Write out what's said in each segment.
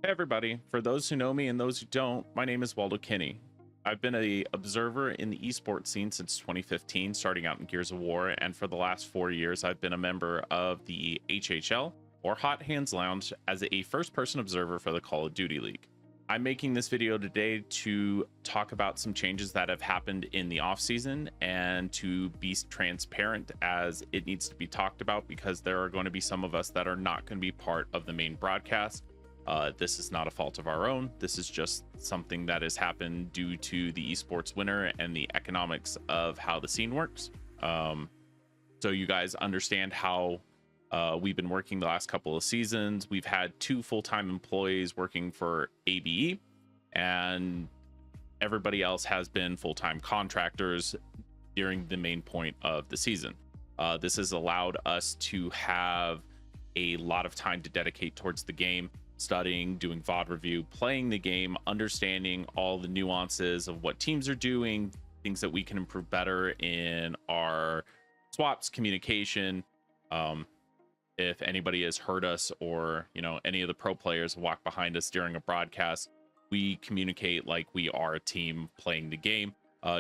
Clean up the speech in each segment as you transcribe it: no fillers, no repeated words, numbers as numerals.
Hey everybody, for those who know me and those who don't, my name is Waldo Kinne. I've been an observer in the esports scene since 2015, starting out in Gears of War, and for the last 4 years I've been a member of the HHL, or Hot Hands Lounge, as a first-person observer for the Call of Duty League. I'm making this video today to talk about some changes that have happened in the off-season and to be transparent as it needs to be talked about, because there are going to be some of us that are not going to be part of the main broadcast. This is not a fault of our own. This is just something that has happened due to the esports winter and the economics of how the scene works. So you guys understand how we've been working the last couple of seasons. We've had 2 full-time employees working for ABE, and everybody else has been full-time contractors during the main point of the season. This has allowed us to have a lot of time to dedicate towards the game, studying, doing VOD review, playing the game, understanding all the nuances of what teams are doing, things that we can improve better in our swaps, communication. If anybody has heard us, or any of the pro players walk behind us during a broadcast, we communicate like we are a team playing the game,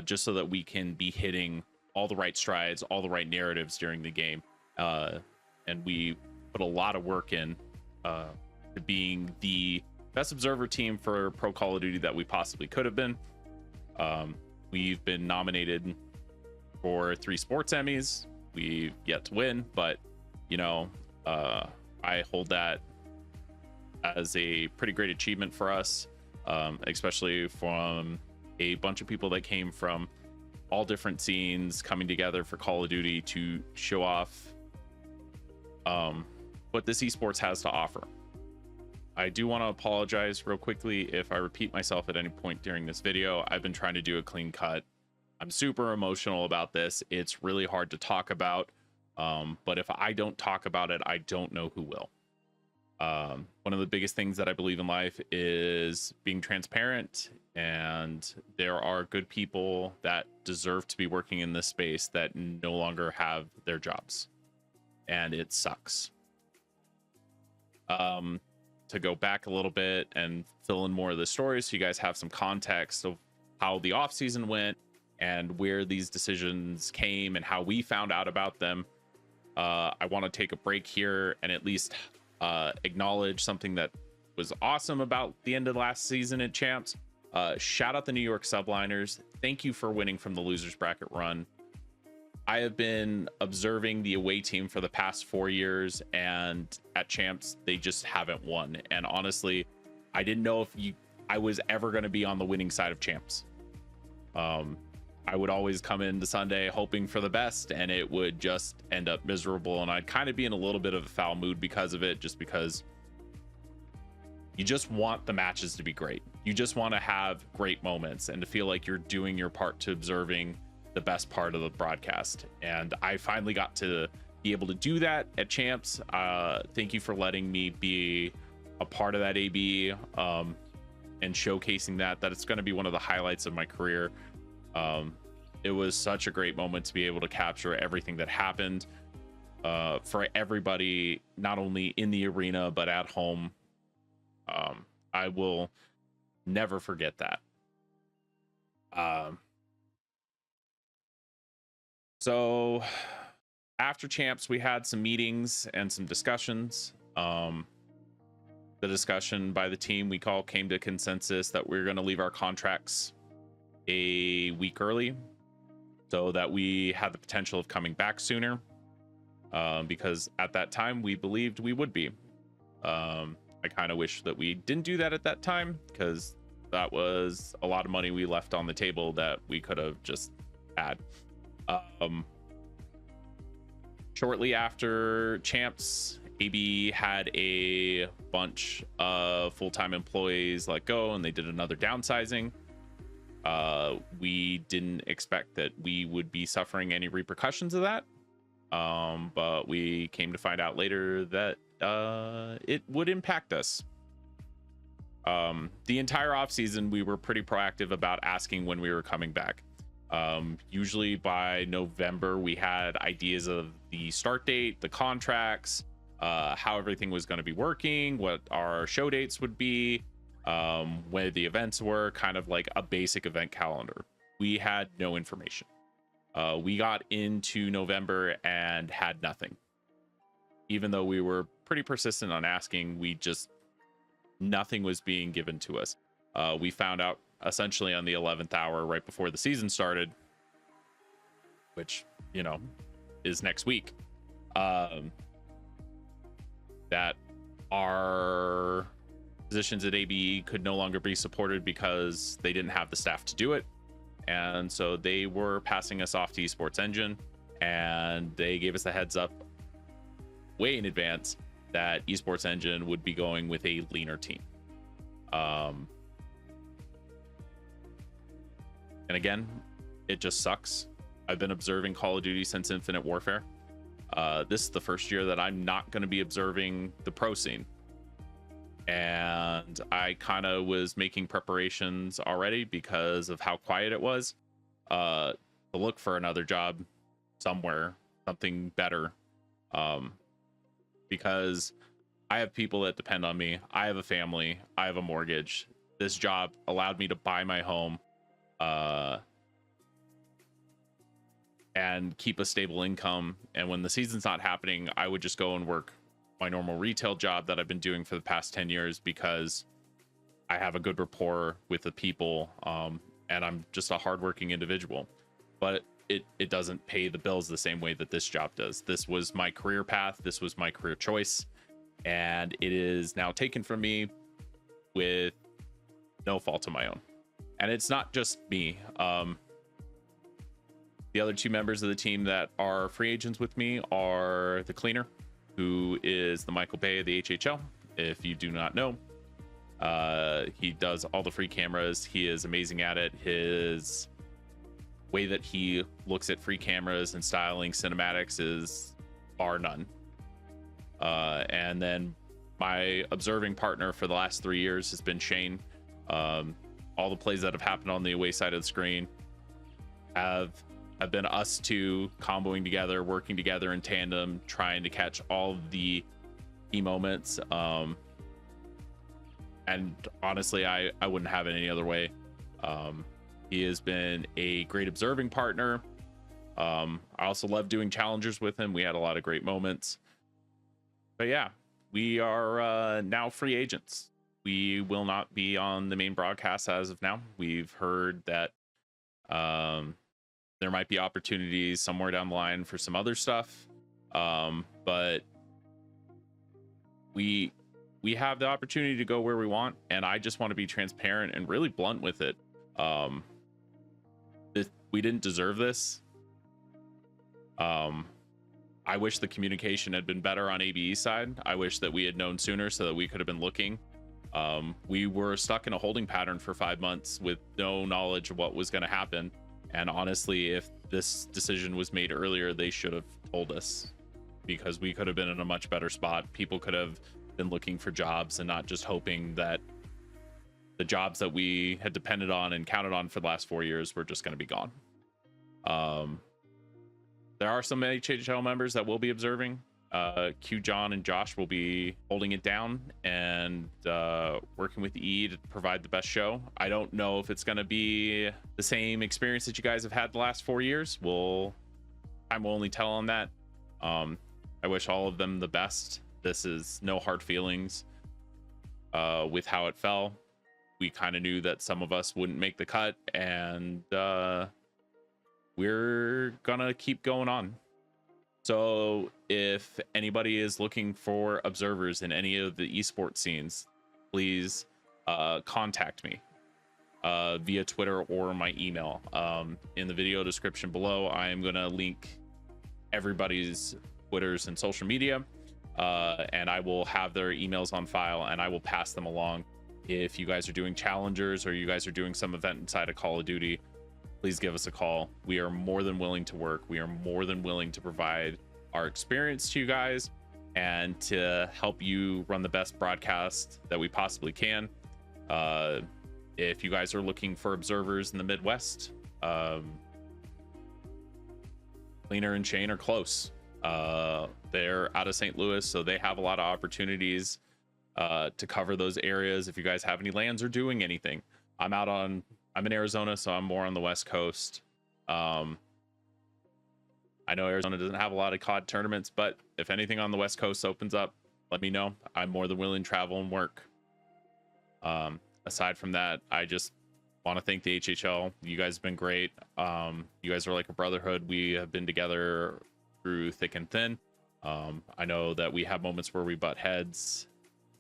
just so that we can be hitting all the right strides, all the right narratives during the game. And we put a lot of work in to being the best observer team for Pro Call of Duty that we possibly could have been. We've been nominated for 3 sports Emmys. We've yet to win, but I hold that as a pretty great achievement for us, especially from a bunch of people that came from all different scenes coming together for Call of Duty to show off what this esports has to offer. I do want to apologize real quickly if I repeat myself at any point during this video. I've been trying to do a clean cut. I'm super emotional about this. It's really hard to talk about, but if I don't talk about it, I don't know who will. One of the biggest things that I believe in life is being transparent, and there are good people that deserve to be working in this space that no longer have their jobs, and it sucks. To go back a little bit and fill in more of the stories so you guys have some context of how the off season went and where these decisions came and how we found out about them. I want to take a break here and at least acknowledge something that was awesome about the end of last season at Champs. Shout out the New York Subliners. Thank you for winning from the losers bracket run. I have been observing the away team for the past 4 years, and at Champs they just haven't won. And honestly, I didn't know if I was ever going to be on the winning side of Champs. I would always come into Sunday hoping for the best, and it would just end up miserable, and I'd kind of be in a little bit of a foul mood because of it, just because you just want the matches to be great. You just want to have great moments and to feel like you're doing your part to observing the best part of the broadcast. And I finally got to be able to do that at Champs. Thank you for letting me be a part of that AB, and showcasing that it's going to be one of the highlights of my career. It was such a great moment to be able to capture everything that happened for everybody, not only in the arena but at home. I will never forget that. So after Champs, we had some meetings and some discussions. The discussion by the team we came to consensus that we're going to leave our contracts a week early so that we had the potential of coming back sooner, because at that time we believed we would be. I kind of wish that we didn't do that at that time, because that was a lot of money we left on the table that we could have just had. Shortly after Champs, AB had a bunch of full-time employees let go, and they did another downsizing. We didn't expect that we would be suffering any repercussions of that, but we came to find out later that it would impact us. The entire off season we were pretty proactive about asking when we were coming back. Usually by November we had ideas of the start date, the contracts, how everything was going to be working, what our show dates would be, where the events were, kind of like a basic event calendar. We had no information. We got into November and had nothing. Even though we were pretty persistent on asking, nothing was being given to us. We found out essentially on the 11th hour, right before the season started, which, is next week, that our positions at ABE could no longer be supported because they didn't have the staff to do it. And so they were passing us off to Esports Engine, and they gave us the heads up way in advance that Esports Engine would be going with a leaner team. And again, it just sucks. I've been observing Call of Duty since Infinite Warfare. This is the first year that I'm not going to be observing the pro scene. And I kind of was making preparations already because of how quiet it was, to look for another job somewhere, something better. Because I have people that depend on me. I have a family. I have a mortgage. This job allowed me to buy my home, and keep a stable income. And when the season's not happening, I would just go and work my normal retail job that I've been doing for the past 10 years because I have a good rapport with the people, and I'm just a hardworking individual. But it doesn't pay the bills the same way that this job does. This was my career path. This was my career choice, and it is now taken from me with no fault of my own. And it's not just me. The other two members of the team that are free agents with me are the cleaner, who is the Michael Bay of the HHL. If you do not know, he does all the free cameras. He is amazing at it. His way that he looks at free cameras and styling cinematics is bar none. And then my observing partner for the last 3 years has been Shane. All the plays that have happened on the away side of the screen have been us two comboing together, working together in tandem, trying to catch all of the key moments. And honestly, I wouldn't have it any other way. He has been a great observing partner. I also love doing challengers with him. We had a lot of great moments. But yeah, we are now free agents. We will not be on the main broadcast as of now. We've heard that there might be opportunities somewhere down the line for some other stuff, but we have the opportunity to go where we want, and I just want to be transparent and really blunt with it. We didn't deserve this. I wish the communication had been better on ABE side. I wish that we had known sooner so that we could have been looking. We were stuck in a holding pattern for 5 months with no knowledge of what was going to happen. And honestly, if this decision was made earlier, they should have told us, because we could have been in a much better spot. People could have been looking for jobs and not just hoping that the jobs that we had depended on and counted on for the last 4 years were just going to be gone. There are some HHL members that will be observing. Q, John, and Josh will be holding it down and working with E to provide the best show. I don't know if it's going to be the same experience that you guys have had the last 4 years. Time will only tell on that. I wish all of them the best. This is no hard feelings with how it fell. We kind of knew that some of us wouldn't make the cut, and we're gonna keep going on. So if anybody is looking for observers in any of the esports scenes, please contact me via Twitter or my email. In the video description below, I am going to link everybody's Twitters and social media, and I will have their emails on file, and I will pass them along. If you guys are doing challengers or you guys are doing some event inside of Call of Duty, please give us a call. We are more than willing to work. We are more than willing to provide our experience to you guys and to help you run the best broadcast that we possibly can. If you guys are looking for observers in the Midwest, Cleaner and Shane are close. They're out of St. Louis, so they have a lot of opportunities to cover those areas. If you guys have any lands or doing anything, I'm in Arizona, so I'm more on the West Coast. I know Arizona doesn't have a lot of COD tournaments, but if anything on the West Coast opens up, let me know. I'm more than willing to travel and work. Aside from that, I just want to thank the HHL. You guys have been great. You guys are like a brotherhood. We have been together through thick and thin. I know that we have moments where we butt heads,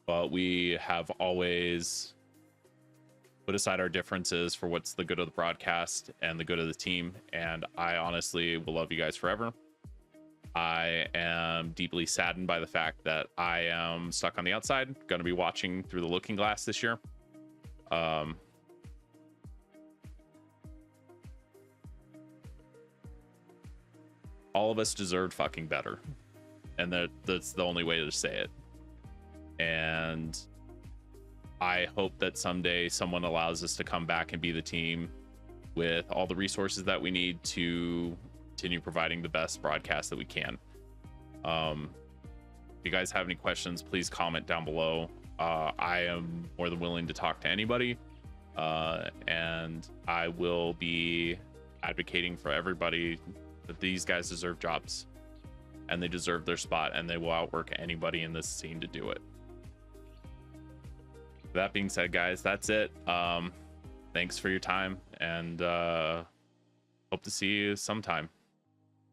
but we have always put aside our differences for what's the good of the broadcast and the good of the team. And I honestly will love you guys forever. I am deeply saddened by the fact that I am stuck on the outside, going to be watching through the looking glass this year. All of us deserved fucking better, and that's the only way to say it. And I hope that someday someone allows us to come back and be the team with all the resources that we need to continue providing the best broadcast that we can. If you guys have any questions, please comment down below. I am more than willing to talk to anybody, and I will be advocating for everybody that these guys deserve jobs and they deserve their spot, and they will outwork anybody in this scene to do it. That being said, guys, that's it. Thanks for your time, and hope to see you sometime.